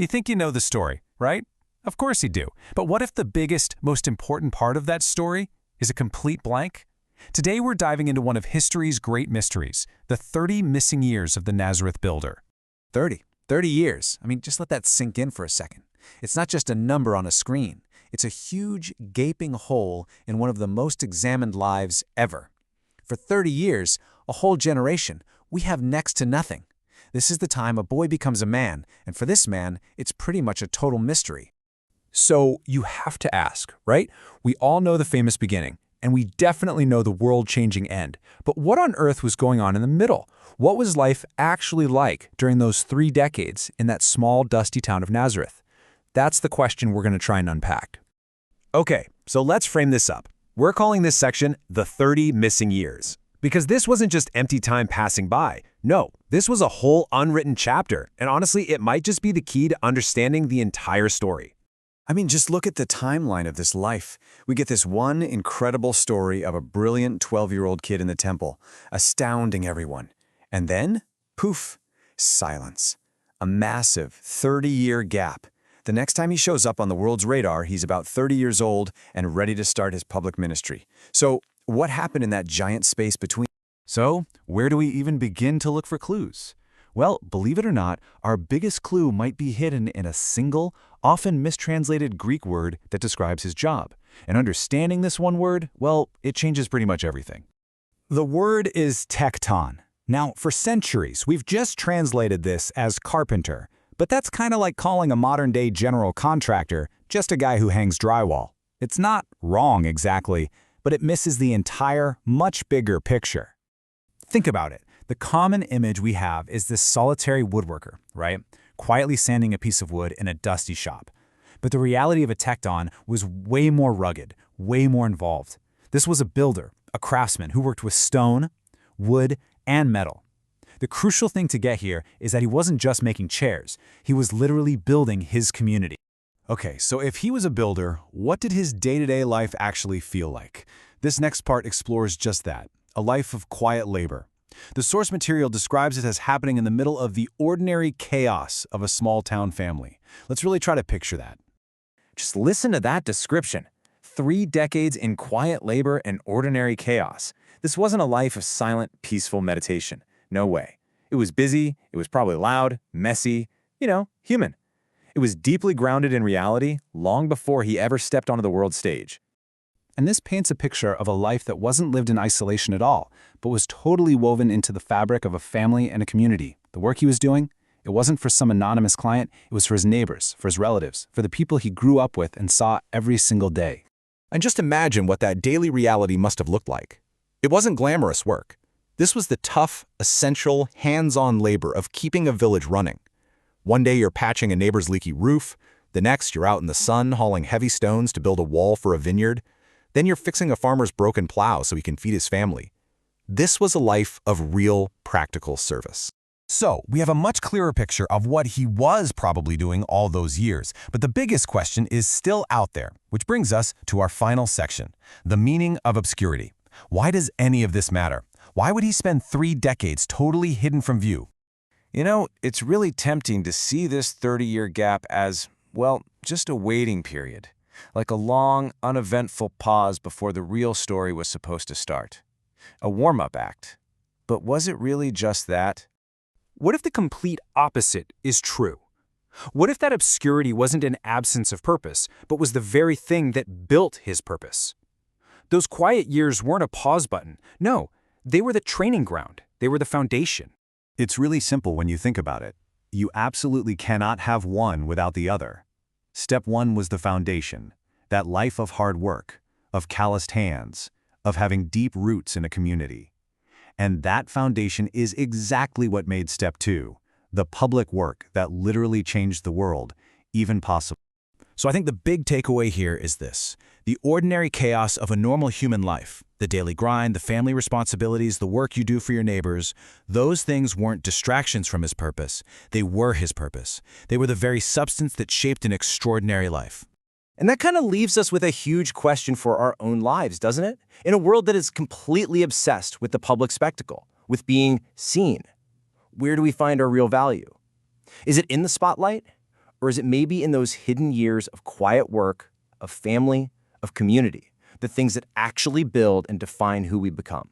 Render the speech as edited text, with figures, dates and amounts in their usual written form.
You think you know the story, right? Of course you do. But what if the biggest, most important part of that story is a complete blank? Today we're diving into one of history's great mysteries, the 30 missing years of the Nazareth Builder. 30 years. I mean, just let that sink in for a second. It's not just a number on a screen. It's a huge, gaping hole in one of the most examined lives ever. For 30 years, a whole generation, we have next to nothing. This is the time a boy becomes a man, and for this man, it's pretty much a total mystery. So you have to ask, right? We all know the famous beginning, and we definitely know the world-changing end. But what on earth was going on in the middle? What was life actually like during those 3 decades in that small, dusty town of Nazareth? That's the question we're going to try and unpack. Okay, so let's frame this up. We're calling this section the 30 missing years. Because this wasn't just empty time passing by. No, this was a whole unwritten chapter, and honestly, it might just be the key to understanding the entire story. I mean, just look at the timeline of this life. We get this one incredible story of a brilliant 12-year-old kid in the temple, astounding everyone. And then, poof, silence. A massive 30-year gap. The next time he shows up on the world's radar, he's about 30 years old and ready to start his public ministry. So, what happened in that giant space between? So, where do we even begin to look for clues? Well, believe it or not, our biggest clue might be hidden in a single, often mistranslated Greek word that describes his job. And understanding this one word, well, it changes pretty much everything. The word is Tecton. Now, for centuries, we've just translated this as carpenter, but that's kind of like calling a modern-day general contractor just a guy who hangs drywall. It's not wrong exactly, but it misses the entire, much bigger picture. Think about it. The common image we have is this solitary woodworker, right? Quietly sanding a piece of wood in a dusty shop. But the reality of a Tecton was way more rugged, way more involved. This was a builder, a craftsman who worked with stone, wood, and metal. The crucial thing to get here is that he wasn't just making chairs. He was literally building his community. Okay, so if he was a builder, what did his day-to-day life actually feel like? This next part explores just that, a life of quiet labor. The source material describes it as happening in the middle of the ordinary chaos of a small-town family. Let's really try to picture that. Just listen to that description. 3 decades in quiet labor and ordinary chaos. This wasn't a life of silent, peaceful meditation. No way. It was busy, it was probably loud, messy, human. It was deeply grounded in reality long before he ever stepped onto the world stage. And this paints a picture of a life that wasn't lived in isolation at all, but was totally woven into the fabric of a family and a community. The work he was doing, it wasn't for some anonymous client, it was for his neighbors, for his relatives, for the people he grew up with and saw every single day. And just imagine what that daily reality must have looked like. It wasn't glamorous work. This was the tough, essential, hands-on labor of keeping a village running. One day you're patching a neighbor's leaky roof, the next you're out in the sun hauling heavy stones to build a wall for a vineyard, then you're fixing a farmer's broken plow so he can feed his family. This was a life of real, practical service. So, we have a much clearer picture of what he was probably doing all those years, but the biggest question is still out there, which brings us to our final section, the meaning of obscurity. Why does any of this matter? Why would he spend 3 decades totally hidden from view? It's really tempting to see this 30-year gap as, well, just a waiting period. Like a long, uneventful pause before the real story was supposed to start. A warm-up act. But was it really just that? What if the complete opposite is true? What if that obscurity wasn't an absence of purpose, but was the very thing that built his purpose? Those quiet years weren't a pause button. No, they were the training ground. They were the foundation. It's really simple when you think about it. You absolutely cannot have one without the other. Step 1 was the foundation, that life of hard work, of calloused hands, of having deep roots in a community. And that foundation is exactly what made step 2, the public work that literally changed the world, even possible. So I think the big takeaway here is this. The ordinary chaos of a normal human life, the daily grind, the family responsibilities, the work you do for your neighbors, those things weren't distractions from his purpose. They were his purpose. They were the very substance that shaped an extraordinary life. And that kind of leaves us with a huge question for our own lives, doesn't it? In a world that is completely obsessed with the public spectacle, with being seen, where do we find our real value? Is it in the spotlight? Or is it maybe in those hidden years of quiet work, of family, of community, the things that actually build and define who we become?